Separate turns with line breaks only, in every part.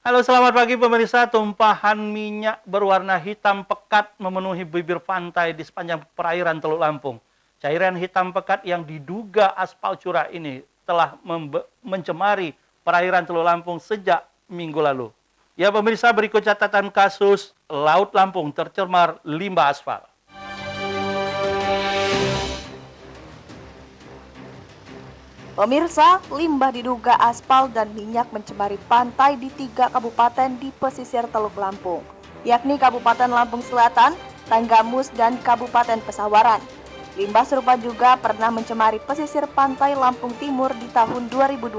Halo, selamat pagi pemirsa. Tumpahan minyak berwarna hitam pekat memenuhi bibir pantai di sepanjang perairan Teluk Lampung. Cairan hitam pekat yang diduga aspal curah ini telah mencemari perairan Teluk Lampung sejak minggu lalu. Ya pemirsa, berikut catatan kasus Laut Lampung tercemar limbah aspal.
Pemirsa, limbah diduga aspal dan minyak mencemari pantai di 3 kabupaten di pesisir Teluk Lampung, yakni Kabupaten Lampung Selatan, Tanggamus, dan Kabupaten Pesawaran. Limbah serupa juga pernah mencemari pesisir pantai Lampung Timur di tahun 2020.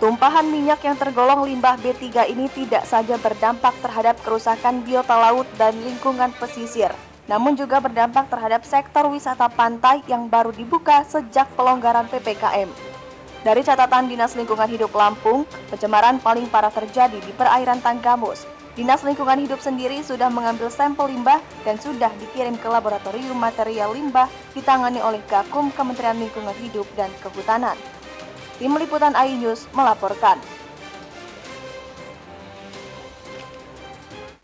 Tumpahan minyak yang tergolong limbah B3 ini tidak saja berdampak terhadap kerusakan biota laut dan lingkungan pesisir, namun juga berdampak terhadap sektor wisata pantai yang baru dibuka sejak pelonggaran PPKM. Dari catatan Dinas Lingkungan Hidup Lampung, pencemaran paling parah terjadi di perairan Tanggamus. Dinas Lingkungan Hidup sendiri sudah mengambil sampel limbah dan sudah dikirim ke Laboratorium Material Limbah ditangani oleh Gakum Kementerian Lingkungan Hidup dan Kehutanan. Tim Liputan iNews melaporkan.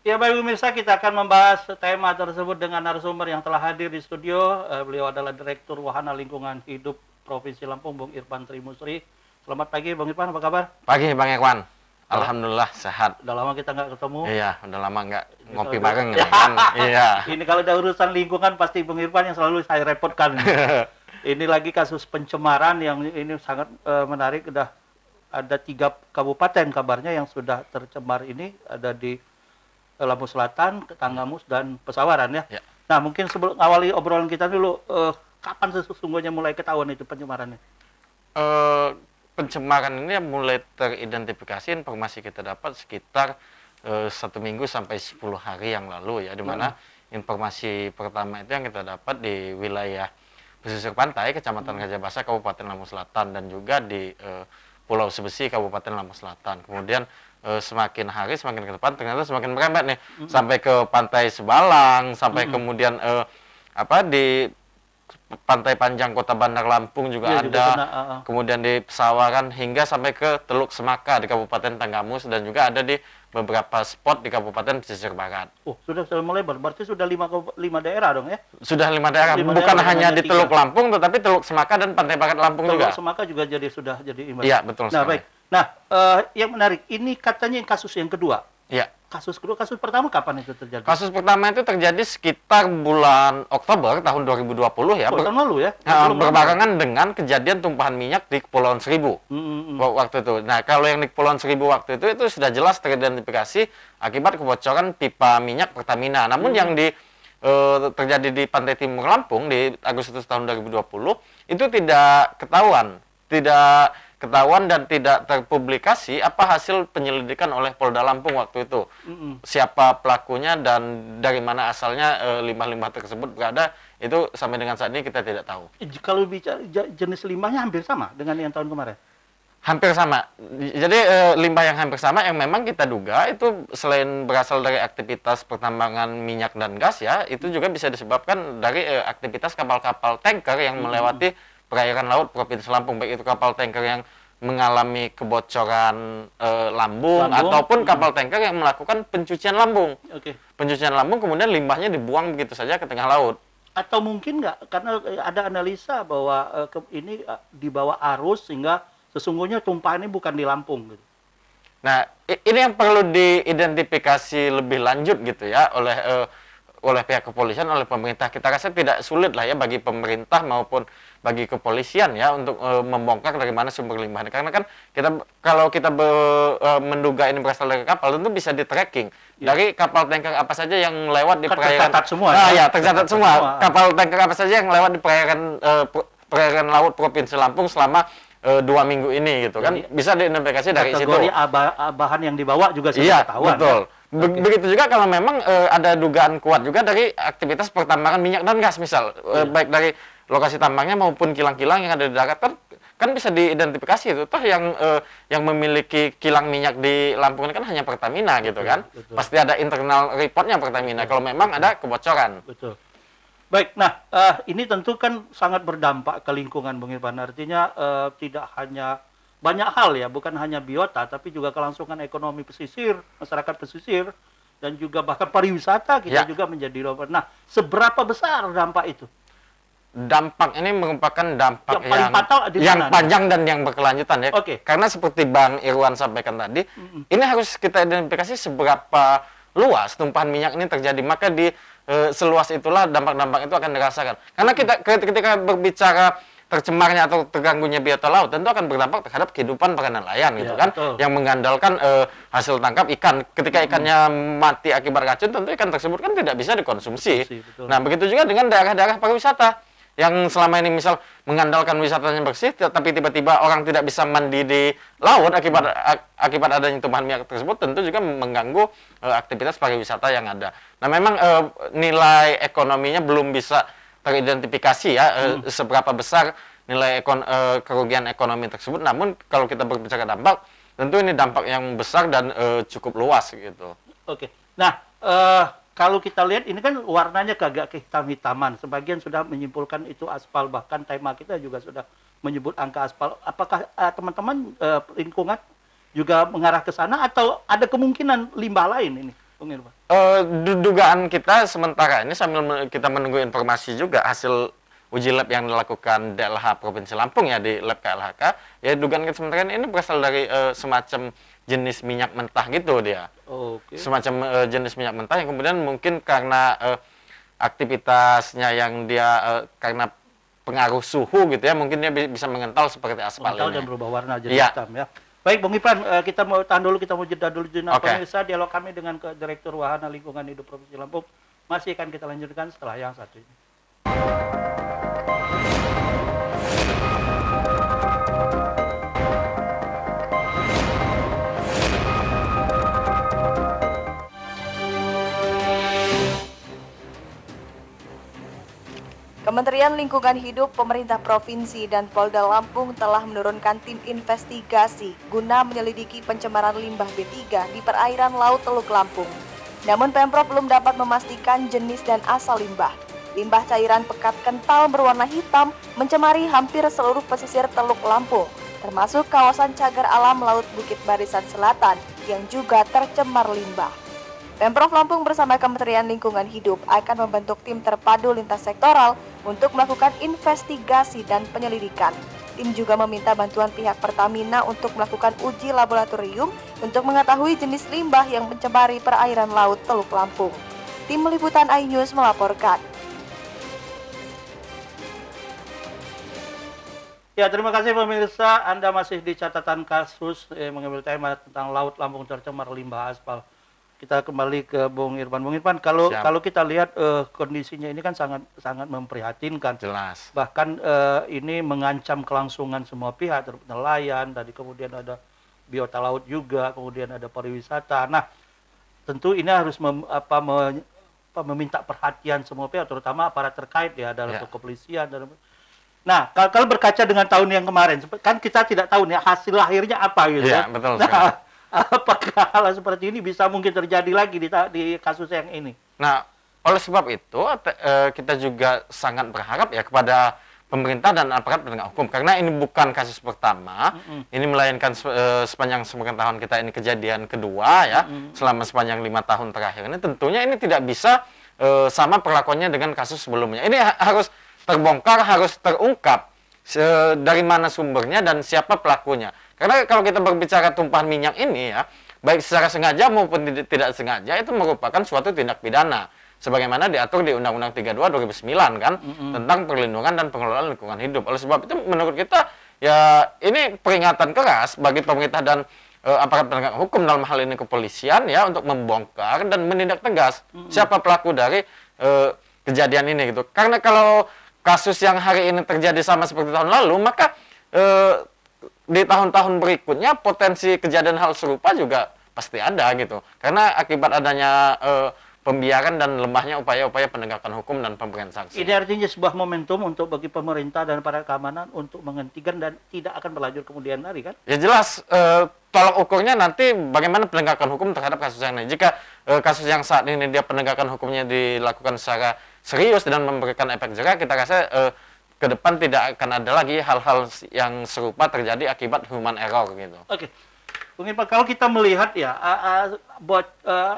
Ya baik pemirsa, kita akan membahas tema tersebut dengan narasumber yang telah hadir di studio. Beliau adalah Direktur Wahana Lingkungan Hidup Provinsi Lampung, Bung Irfan Trimusri. Selamat pagi Bung Irfan, apa kabar?
Pagi Bang Irfan, alhamdulillah sehat.
Udah lama kita nggak ketemu.
Iya, udah lama nggak ngopi bareng ya kan. Iya.
Ini kalau ada urusan lingkungan pasti Bung Irfan yang selalu saya repotkan. Ini lagi kasus pencemaran yang ini sangat menarik. Udah ada 3 kabupaten kabarnya yang sudah tercemar ini, ada di Lampung Selatan, Tanggamus, dan Pesawaran ya. Nah mungkin sebelum awali obrolan kita dulu, kapan sesungguhnya mulai ketahuan itu pencemarannya?
Pencemaran ini mulai teridentifikasi, informasi kita dapat sekitar 1 minggu sampai 10 hari yang lalu ya, dimana informasi pertama itu yang kita dapat di wilayah pesisir pantai, Kecamatan Gajah Basa, Kabupaten Lampung Selatan, dan juga di Pulau Sebesi, Kabupaten Lampung Selatan. Kemudian semakin hari semakin ke depan ternyata semakin merembet nih sampai ke Pantai Sebalang, sampai kemudian di Pantai Panjang Kota Bandar Lampung juga ada,
juga
kemudian di Pesawaran hingga sampai ke Teluk Semaka di Kabupaten Tanggamus, dan juga ada di beberapa spot di Kabupaten Pesisir Barat.
Sudah melebar, berarti sudah 5 daerah dong ya?
Sudah 5 daerah, bukan hanya di Teluk Lampung, tetapi Teluk Semaka dan Pantai Barat Lampung juga.
Teluk Semaka juga sudah jadi imbas.
Iya, betul sekali.
Nah, baik. Nah, yang menarik, ini katanya yang kasus yang kedua.
Iya.
Kasus kedua, kasus pertama kapan itu terjadi?
Kasus pertama itu terjadi sekitar bulan Oktober tahun 2020 ya.
Tahun lalu ya?
Berbarengan dengan kejadian tumpahan minyak di Kepulauan Seribu waktu itu. Nah, kalau yang di Kepulauan Seribu waktu itu sudah jelas teridentifikasi akibat kebocoran pipa minyak Pertamina. Namun yang terjadi di Pantai Timur Lampung di Agustus tahun 2020 itu tidak ketahuan dan tidak terpublikasi apa hasil penyelidikan oleh Polda Lampung waktu itu. Siapa pelakunya dan dari mana asalnya limbah-limbah tersebut berada, itu sampai dengan saat ini kita tidak tahu.
Kalau bicara jenis limbahnya hampir sama dengan yang tahun kemarin?
Hampir sama. Jadi limbah yang hampir sama yang memang kita duga itu selain berasal dari aktivitas pertambangan minyak dan gas ya, itu juga bisa disebabkan dari aktivitas kapal-kapal tanker yang melewati perairan laut Provinsi Lampung, baik itu kapal tanker yang mengalami kebocoran lambung ataupun kapal tanker yang melakukan pencucian lambung. Pencucian lambung kemudian limbahnya dibuang begitu saja ke tengah laut.
Atau mungkin nggak, karena ada analisa bahwa ini dibawa arus sehingga sesungguhnya tumpahannya bukan di Lampung gitu.
Nah, ini yang perlu diidentifikasi lebih lanjut gitu ya oleh pihak kepolisian, oleh pemerintah. Kita rasa tidak sulit lah ya bagi pemerintah maupun bagi kepolisian ya untuk membongkar dari mana sumber limbahnya. Karena kan kalau kita menduga ini berasal dari kapal, tentu bisa di-tracking. Dari kapal tanker apa saja yang lewat di perairan.
Tercatat semua.
Tercatat semua. Kapal tanker apa saja yang lewat di perairan laut Provinsi Lampung selama 2 minggu ini gitu kan. Bisa diidentifikasi dari situ.
Kategori bahan yang dibawa juga sudah ketahuan.
Betul. Begitu juga kalau memang ada dugaan kuat juga dari aktivitas pertambangan minyak dan gas misal, baik dari lokasi tambangnya maupun kilang-kilang yang ada di darat, kan bisa diidentifikasi itu. Toh yang memiliki kilang minyak di Lampung ini kan hanya Pertamina gitu kan. Pasti ada internal reportnya Pertamina kalau memang ada kebocoran.
Betul. Baik, nah ini tentu kan sangat berdampak ke lingkungan, Bung Irfan. Artinya tidak hanya banyak hal ya, bukan hanya biota, tapi juga kelangsungan ekonomi pesisir, masyarakat pesisir, dan juga bahkan pariwisata kita juga menjadi loper. Nah, seberapa besar dampak itu?
Dampak ini merupakan dampak
yang
panjang dan yang berkelanjutan ya.
Oke.
Karena seperti Bang Irwan sampaikan tadi, ini harus kita identifikasi seberapa luas tumpahan minyak ini terjadi. Maka di seluas itulah dampak-dampak itu akan dirasakan. Karena kita ketika berbicara tercemarnya atau terganggunya biota laut, tentu akan berdampak terhadap kehidupan para nelayan gitu kan, yang mengandalkan hasil tangkap ikan. Ketika ikannya mati akibat racun, tentu ikan tersebut kan tidak bisa dikonsumsi. Nah, begitu juga dengan daerah-daerah pariwisata yang selama ini misal mengandalkan wisatanya bersih, tapi tiba-tiba orang tidak bisa mandi di laut akibat adanya tumpahan minyak tersebut, tentu juga mengganggu aktivitas pariwisata yang ada. Nah, memang nilai ekonominya belum bisa teridentifikasi ya seberapa besar nilai kerugian ekonomi tersebut. Namun kalau kita berbicara dampak, tentu ini dampak yang besar dan cukup luas gitu.
Oke. Nah, kalau kita lihat ini kan warnanya agak kehitam-hitaman. Sebagian sudah menyimpulkan itu aspal, bahkan tema kita juga sudah menyebut angka aspal. Apakah teman-teman lingkungan juga mengarah ke sana atau ada kemungkinan limbah lain ini, Bung Irwan?
Dugaan kita sementara ini sambil kita menunggu informasi juga hasil uji lab yang dilakukan DLH Provinsi Lampung ya di lab KLHK, ya dugaan kita sementara ini berasal dari semacam jenis minyak mentah gitu dia. Semacam jenis minyak mentah yang kemudian mungkin karena aktivitasnya yang dia karena pengaruh suhu gitu ya, mungkin dia bisa mengental seperti aspal ini.
Dan berubah warna jadi hitam ya. Baik, Bung Ipan, kita mau tahan dulu, kita mau jeda dulu jenak. Pemirsa, dialog kami dengan Direktur Wahana Lingkungan Hidup Provinsi Lampung masih akan kita lanjutkan setelah yang satu ini.
Kementerian Lingkungan Hidup, Pemerintah Provinsi, dan Polda Lampung telah menurunkan tim investigasi guna menyelidiki pencemaran limbah B3 di perairan Laut Teluk Lampung. Namun Pemprov belum dapat memastikan jenis dan asal limbah. Limbah cairan pekat kental berwarna hitam mencemari hampir seluruh pesisir Teluk Lampung, termasuk kawasan cagar alam Laut Bukit Barisan Selatan yang juga tercemar limbah. Pemprov Lampung bersama Kementerian Lingkungan Hidup akan membentuk tim terpadu lintas sektoral untuk melakukan investigasi dan penyelidikan. Tim juga meminta bantuan pihak Pertamina untuk melakukan uji laboratorium untuk mengetahui jenis limbah yang mencemari perairan Laut Teluk Lampung. Tim Liputan iNews melaporkan.
Ya, terima kasih pemirsa. Anda masih di catatan kasus mengambil tema tentang Laut Lampung tercemar limbah aspal. Kita kembali ke Bung Irwan. Bung Irwan, kalau kita lihat kondisinya ini kan sangat memprihatinkan.
Jelas.
Bahkan ini mengancam kelangsungan semua pihak, terutama nelayan, tadi kemudian ada biota laut juga, kemudian ada pariwisata. Nah, tentu ini harus meminta perhatian semua pihak, terutama aparat terkait ya, dalam kepolisian. Nah, kalau berkaca dengan tahun yang kemarin, kan kita tidak tahu nih hasil akhirnya apa gitu.
Iya, betul.
Apakah hal seperti ini bisa mungkin terjadi lagi di kasus yang ini?
Nah, oleh sebab itu kita juga sangat berharap ya kepada pemerintah dan aparat penegak hukum, karena ini bukan kasus pertama, ini melainkan sepanjang tahun kita ini kejadian kedua ya, selama sepanjang 5 tahun terakhir ini tentunya ini tidak bisa sama perlakuannya dengan kasus sebelumnya. Ini harus terbongkar, harus terungkap dari mana sumbernya dan siapa pelakunya. Karena kalau kita berbicara tumpahan minyak ini ya, baik secara sengaja maupun tidak sengaja, itu merupakan suatu tindak pidana. Sebagaimana diatur di Undang-Undang 32 2009 kan, tentang perlindungan dan pengelolaan lingkungan hidup. Oleh sebab itu menurut kita ya ini peringatan keras bagi pemerintah dan aparat penegak hukum, dalam hal ini kepolisian ya, untuk membongkar dan menindak tegas siapa pelaku dari kejadian ini gitu. Karena kalau kasus yang hari ini terjadi sama seperti tahun lalu, maka di tahun-tahun berikutnya potensi kejadian hal serupa juga pasti ada gitu. Karena akibat adanya pembiaran dan lemahnya upaya-upaya penegakan hukum dan pemberian sanksi.
Ini artinya sebuah momentum untuk bagi pemerintah dan para keamanan untuk menghentikan dan tidak akan berlanjut kemudian hari kan?
Ya jelas, tolak ukurnya nanti bagaimana penegakan hukum terhadap kasus yang ini. Jika kasus yang saat ini dia penegakan hukumnya dilakukan secara serius dan memberikan efek jerah, kita rasa ke depan tidak akan ada lagi hal-hal yang serupa terjadi akibat human error gitu.
Oke. Mungkin Pak, kalau kita melihat ya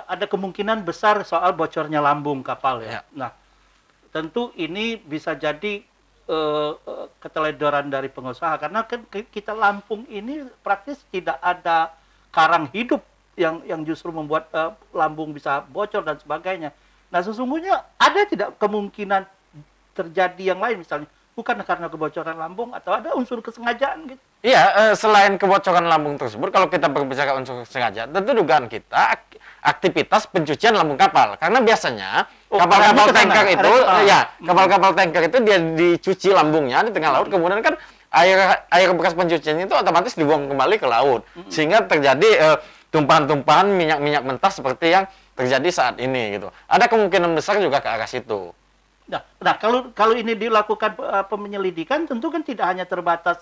ada kemungkinan besar soal bocornya lambung kapal ya. Nah, tentu ini bisa jadi keteledoran dari pengusaha karena kan kita Lampung ini praktis tidak ada karang hidup yang justru membuat lambung bisa bocor dan sebagainya. Nah, sesungguhnya ada tidak kemungkinan terjadi yang lain misalnya bukan karena kebocoran lambung atau ada unsur kesengajaan gitu?
Iya, selain kebocoran lambung tersebut, kalau kita berbicara unsur sengaja, tentu dugaan kita aktivitas pencucian lambung kapal. Karena biasanya kapal-kapal tanker itu, kapal-kapal tanker itu dia dicuci lambungnya di tengah laut, kemudian kan air bekas pencucian itu otomatis dibuang kembali ke laut, sehingga terjadi tumpahan-tumpahan minyak-minyak mentah seperti yang terjadi saat ini gitu. Ada kemungkinan besar juga ke arah situ.
Nah, kalau ini dilakukan penyelidikan, tentu kan tidak hanya terbatas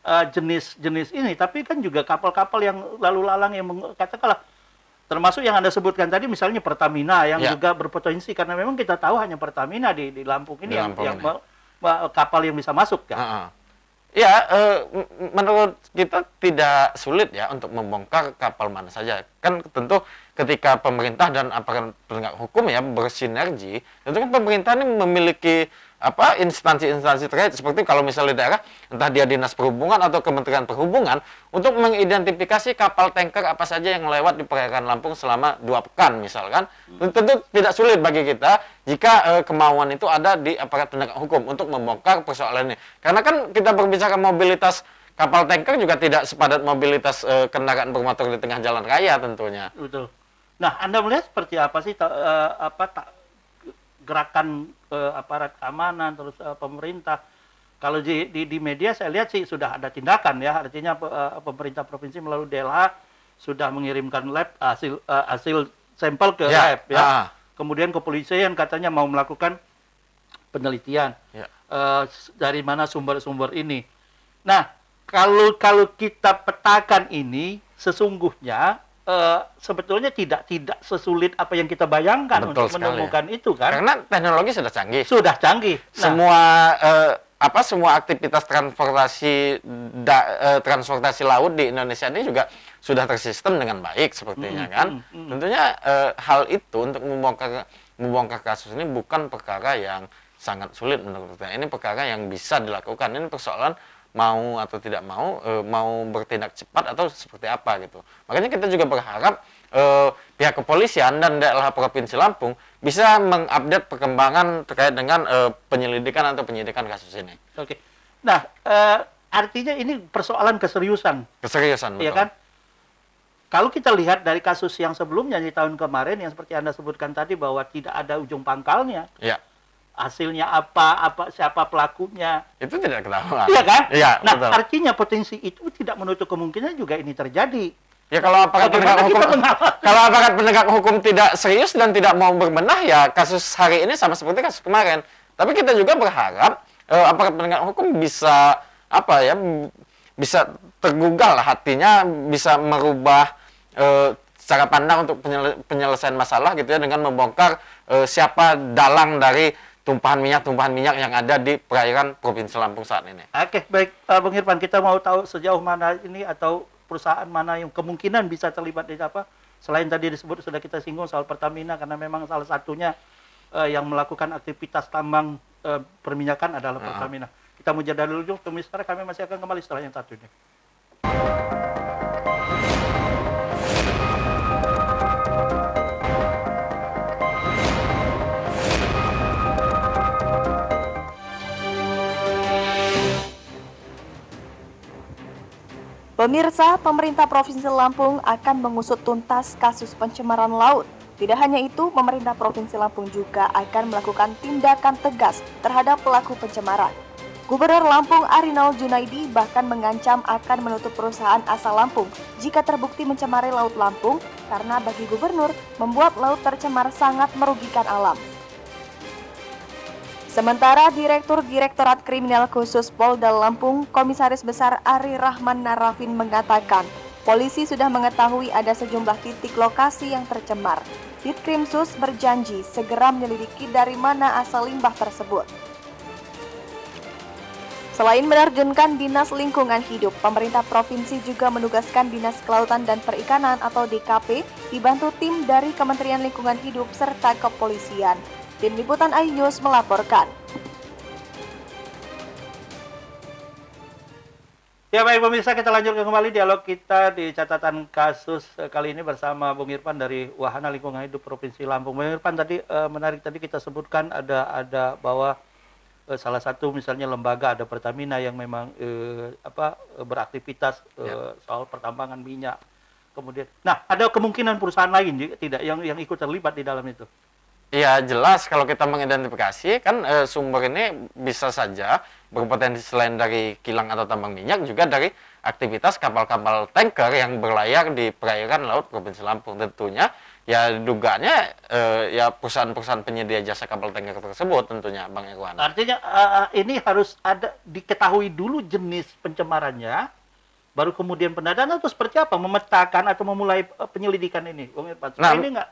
jenis-jenis ini, tapi kan juga kapal-kapal yang lalu lalang yang katakanlah termasuk yang Anda sebutkan tadi, misalnya Pertamina yang juga berpotensi karena memang kita tahu hanya Pertamina di Lampung ini yang kapal yang bisa masuk kan.
Ya, menurut kita tidak sulit ya untuk membongkar kapal mana saja. Kan tentu ketika pemerintah dan aparat penegak hukum ya bersinergi, tentu kan pemerintah ini memiliki instansi-instansi terkait seperti kalau misalnya daerah entah dia Dinas Perhubungan atau Kementerian Perhubungan untuk mengidentifikasi kapal tanker apa saja yang lewat di perairan Lampung selama 2 pekan misalkan. Tentu tidak sulit bagi kita jika kemauan itu ada di aparat penegak hukum untuk membongkar persoalan ini. Karena kan kita berbicara mobilitas kapal tanker juga tidak sepadat mobilitas kendaraan bermotor di tengah jalan raya tentunya.
Betul. Nah, Anda melihat seperti apa sih gerakan aparat keamanan terus pemerintah? Kalau di media saya lihat sih sudah ada tindakan ya, artinya pemerintah provinsi melalui DLH sudah mengirimkan lab hasil sampel ke lab ya. Kemudian kepolisian katanya mau melakukan penelitian dari mana sumber-sumber ini. Nah, kalau kita petakan ini sesungguhnya sebetulnya tidak sesulit apa yang kita bayangkan. Betul untuk menemukan itu kan.
Karena teknologi sudah canggih.
Sudah canggih.
Nah, semua aktivitas transportasi laut di Indonesia ini juga sudah tersistem dengan baik sepertinya kan. Tentunya hal itu untuk membongkar kasus ini bukan perkara yang sangat sulit menurut saya. Ini perkara yang bisa dilakukan. Ini persoalan mau atau tidak mau bertindak cepat atau seperti apa gitu. Makanya kita juga berharap pihak kepolisian dan daerah Provinsi Lampung bisa mengupdate perkembangan terkait dengan penyelidikan atau penyidikan kasus ini.
Oke. Nah, artinya ini persoalan keseriusan.
Keseriusan, betul.
Ya kan? Kalau kita lihat dari kasus yang sebelumnya di tahun kemarin yang seperti Anda sebutkan tadi bahwa tidak ada ujung pangkalnya.
Ya.
Hasilnya apa, siapa pelakunya.
Itu tidak ketahuan.
Iya kan?
Iya,
nah,
betul.
Artinya potensi itu tidak menutup kemungkinan juga ini terjadi.
Ya kalau aparat penegak hukum tidak serius dan tidak mau berbenah ya kasus hari ini sama seperti kasus kemarin. Tapi kita juga berharap aparat penegak hukum bisa bisa tergugah lah hatinya, bisa merubah cara pandang untuk penyelesaian masalah gitu ya dengan membongkar siapa dalang dari tumpahan minyak yang ada di perairan Provinsi Lampung saat ini. Oke,
baik Bung Irfan, kita mau tahu sejauh mana ini atau perusahaan mana yang kemungkinan bisa terlibat di apa? Selain tadi disebut sudah kita singgung soal Pertamina karena memang salah satunya yang melakukan aktivitas tambang perminyakan adalah Pertamina. Kita mau jeda dulu, pemirsa, kami masih akan kembali setelah yang satu ini.
Pemirsa, pemerintah Provinsi Lampung akan mengusut tuntas kasus pencemaran laut. Tidak hanya itu, pemerintah Provinsi Lampung juga akan melakukan tindakan tegas terhadap pelaku pencemaran. Gubernur Lampung Arinal Junaidi bahkan mengancam akan menutup perusahaan asal Lampung jika terbukti mencemari Laut Lampung karena bagi gubernur membuat laut tercemar sangat merugikan alam. Sementara Direktur Direktorat Kriminal Khusus Polda Lampung, Komisaris Besar Ari Rahman Narafin mengatakan, polisi sudah mengetahui ada sejumlah titik lokasi yang tercemar. Ditkrimsus berjanji segera menyelidiki dari mana asal limbah tersebut. Selain menerjunkan Dinas Lingkungan Hidup, pemerintah provinsi juga menugaskan Dinas Kelautan dan Perikanan atau DKP dibantu tim dari Kementerian Lingkungan Hidup serta kepolisian. Tim Liputan iNews melaporkan.
Ya baik pemirsa, kita lanjutkan kembali dialog kita di catatan kasus kali ini bersama Bung Irfan dari Wahana Lingkungan Hidup Provinsi Lampung. Bung Irfan, tadi menarik tadi kita sebutkan ada bahwa salah satu misalnya lembaga ada Pertamina yang memang beraktivitas soal pertambangan minyak. Kemudian, nah ada kemungkinan perusahaan lain juga tidak yang ikut terlibat di dalam itu.
Iya jelas kalau kita mengidentifikasi kan sumber ini bisa saja berpotensi selain dari kilang atau tambang minyak juga dari aktivitas kapal-kapal tanker yang berlayar di perairan laut Provinsi Lampung. Tentunya ya dugaannya ya perusahaan-perusahaan penyedia jasa kapal tanker tersebut tentunya Bang Irwan.
Artinya ini harus ada diketahui dulu jenis pencemarannya, baru kemudian pendataan atau seperti apa memetakan atau memulai penyelidikan ini, Bung Irfan. Nah, ini nggak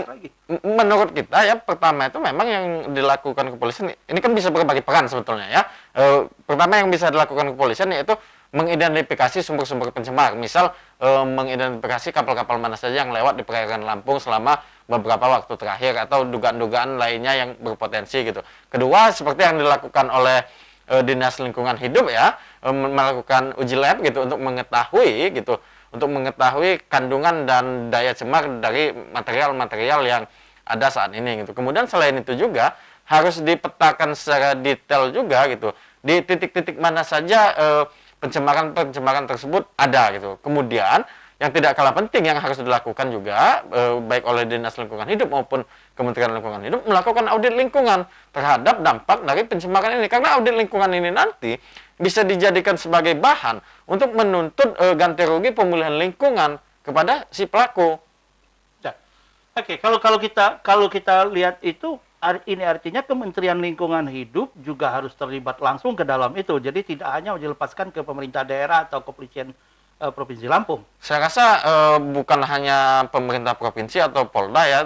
lagi.
Menurut kita ya pertama itu memang yang dilakukan kepolisian ini kan bisa berbagi peran sebetulnya ya. Pertama yang bisa dilakukan kepolisian yaitu mengidentifikasi sumber-sumber pencemar. Misal mengidentifikasi kapal-kapal mana saja yang lewat di perairan Lampung selama beberapa waktu terakhir atau dugaan-dugaan lainnya yang berpotensi gitu. Kedua seperti yang dilakukan oleh Dinas Lingkungan Hidup ya, melakukan uji lab gitu untuk mengetahui kandungan dan daya cemar dari material-material yang ada saat ini gitu. Kemudian selain itu juga harus dipetakan secara detail juga gitu di titik-titik mana saja pencemaran tersebut ada gitu. Kemudian yang tidak kalah penting yang harus dilakukan juga baik oleh Dinas Lingkungan Hidup maupun Kementerian Lingkungan Hidup melakukan audit lingkungan terhadap dampak dari pencemaran ini, karena audit lingkungan ini nanti bisa dijadikan sebagai bahan untuk menuntut ganti rugi pemulihan lingkungan kepada si pelaku.
Ya. Oke, kalau kita lihat itu ini artinya Kementerian Lingkungan Hidup juga harus terlibat langsung ke dalam itu. Jadi tidak hanya dilepaskan ke pemerintah daerah atau kepolisian Provinsi Lampung.
Saya rasa bukan hanya pemerintah provinsi atau Polda ya,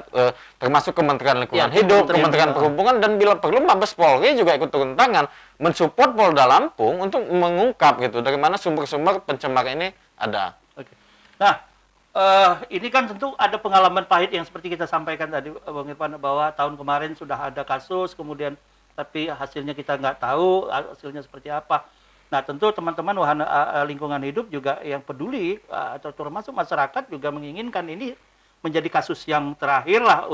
termasuk Kementerian Lingkungan Hidup, Kementerian Perhubungan, dan bila perlu Mabes Polri juga ikut turun tangan mensupport Polda Lampung untuk mengungkap gitu dari mana sumber-sumber pencemar ini ada.
Oke. Nah, ini kan tentu ada pengalaman pahit yang seperti kita sampaikan tadi, Bang Irfan, bahwa tahun kemarin sudah ada kasus, kemudian tapi hasilnya kita nggak tahu hasilnya seperti apa. Nah, tentu teman-teman Wahana Lingkungan Hidup juga yang peduli atau termasuk masyarakat juga menginginkan ini menjadi kasus yang terakhir lah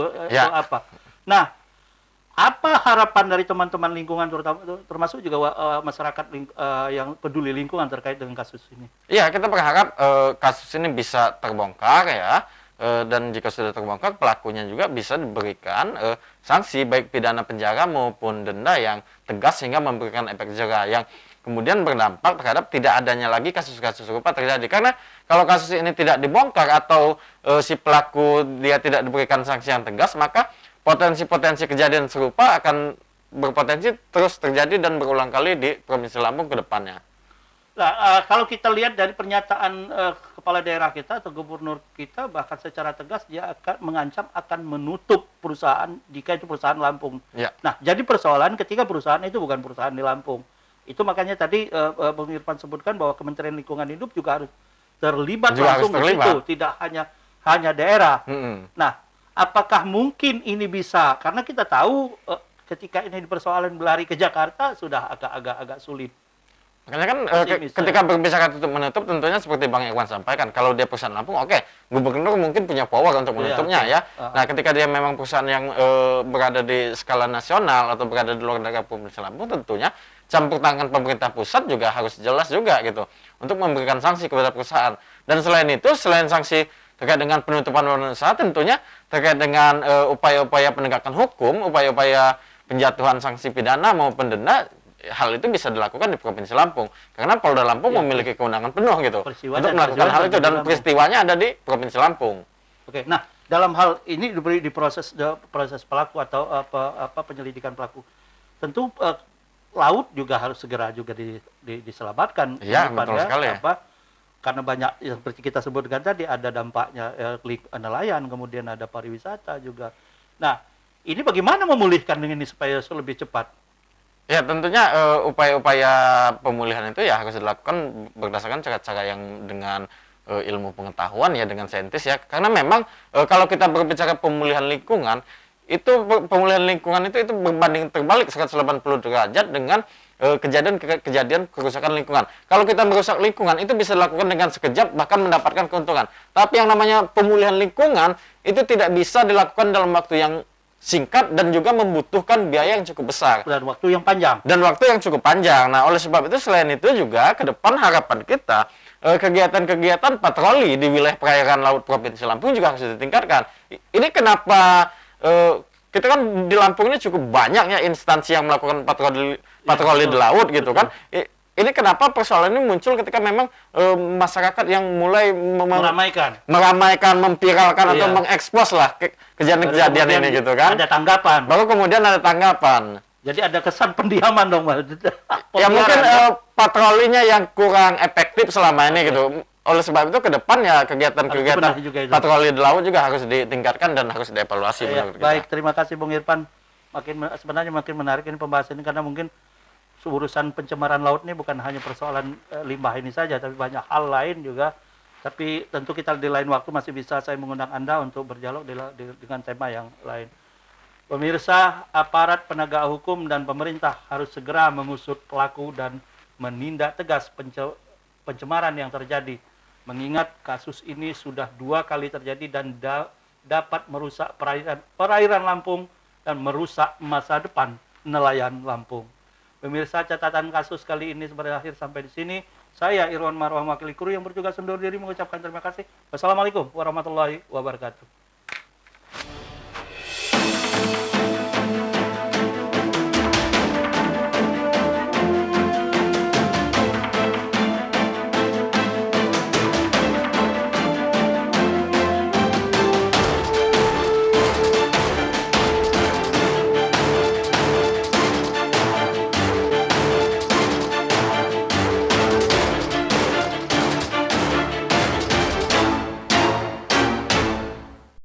apa. Nah, apa harapan dari teman-teman lingkungan termasuk juga masyarakat yang peduli lingkungan terkait dengan kasus ini?
Iya, kita berharap kasus ini bisa terbongkar ya. Dan jika sudah terbongkar, pelakunya juga bisa diberikan sanksi baik pidana penjara maupun denda yang tegas sehingga memberikan efek jera yang kemudian berdampak terhadap tidak adanya lagi kasus-kasus serupa terjadi. Karena kalau kasus ini tidak dibongkar atau si pelaku dia tidak diberikan sanksi yang tegas, maka potensi-potensi kejadian serupa akan berpotensi terus terjadi dan berulang kali di Provinsi Lampung ke depannya.
Nah, kalau kita lihat dari pernyataan kepala daerah kita atau gubernur kita, bahkan secara tegas dia akan mengancam akan menutup perusahaan jika itu perusahaan Lampung.
Ya.
Nah, jadi persoalan ketika perusahaan itu bukan perusahaan di Lampung. Itu makanya tadi Bung Irfan sebutkan bahwa Kementerian Lingkungan Hidup juga harus terlibat langsung di situ, tidak hanya daerah. Nah, apakah mungkin ini bisa? Karena kita tahu ketika ini persoalan berlari ke Jakarta sudah agak sulit.
Makanya kan ketika berbicara tutup menutup tentunya seperti Bang Irwan sampaikan, kalau dia perusahaan Lampung, oke, gubernur mungkin punya power untuk menutupnya ya. Nah, ketika dia memang perusahaan yang berada di skala nasional atau berada di luar daerah Provinsi Lampung, tentunya campur tangan pemerintah pusat juga harus jelas juga gitu untuk memberikan sanksi kepada perusahaan. Dan selain itu, selain sanksi terkait dengan penutupan usaha, tentunya terkait dengan upaya-upaya penegakan hukum, upaya-upaya penjatuhan sanksi pidana maupun denda, hal itu bisa dilakukan di Provinsi Lampung karena Polda Lampung memiliki kewenangan penuh gitu untuk melakukan hal itu, dan peristiwanya ada di Provinsi Lampung.
Oke, nah dalam hal ini di proses pelaku atau apa penyelidikan pelaku, tentu laut juga harus segera juga diselamatkan.
Iya, betul sekali.
Karena banyak yang seperti kita sebutkan tadi ada dampaknya nelayan, kemudian ada pariwisata juga. Nah, ini bagaimana memulihkan ini supaya lebih cepat?
Ya tentunya upaya-upaya pemulihan itu ya harus dilakukan berdasarkan cara-cara yang dengan ilmu pengetahuan ya, dengan saintis ya. Karena memang kalau kita berbicara pemulihan lingkungan, itu pemulihan lingkungan itu berbanding terbalik 180 derajat dengan kejadian kerusakan lingkungan. Kalau kita merusak lingkungan itu bisa dilakukan dengan sekejap bahkan mendapatkan keuntungan. Tapi yang namanya pemulihan lingkungan itu tidak bisa dilakukan dalam waktu yang singkat dan juga membutuhkan biaya yang cukup besar
Dan waktu yang panjang.
cukup panjang. Nah, oleh sebab itu selain itu juga ke depan harapan kita kegiatan-kegiatan patroli di wilayah perairan laut Provinsi Lampung juga harus ditingkatkan. Ini kenapa kita kan di Lampung ini cukup banyak ya instansi yang melakukan patroli di laut gitu kan. Ini kenapa persoalan ini muncul ketika memang masyarakat yang mulai meramaikan, memviralkan atau mengekspos lah kejadian-kejadian ini gitu kan.
Ada tanggapan.
Baru kemudian ada tanggapan.
Jadi ada kesan pendiaman dong, Mas.
Ya mungkin patrolinya yang kurang efektif selama ini gitu. Oleh sebab itu ke depan ya kegiatan-kegiatan patroli di laut juga harus ditingkatkan dan harus dievaluasi.
Baik, terima kasih Bung Irfan. Sebenarnya makin menarik ini pembahasan ini karena mungkin urusan pencemaran laut ini bukan hanya persoalan limbah ini saja, tapi banyak hal lain juga. Tapi tentu kita di lain waktu masih bisa saya mengundang Anda untuk berdialog dengan tema yang lain. Pemirsa, aparat penegak hukum dan pemerintah harus segera mengusut pelaku dan menindak tegas pencemaran yang terjadi. Mengingat kasus ini sudah 2 kali terjadi dan dapat merusak perairan Lampung dan merusak masa depan nelayan Lampung. Pemirsa, catatan kasus kali ini berakhir sampai di sini. Saya Irwan Marwah, wakil kru yang bertugas undur diri mengucapkan terima kasih. Wassalamualaikum warahmatullahi wabarakatuh.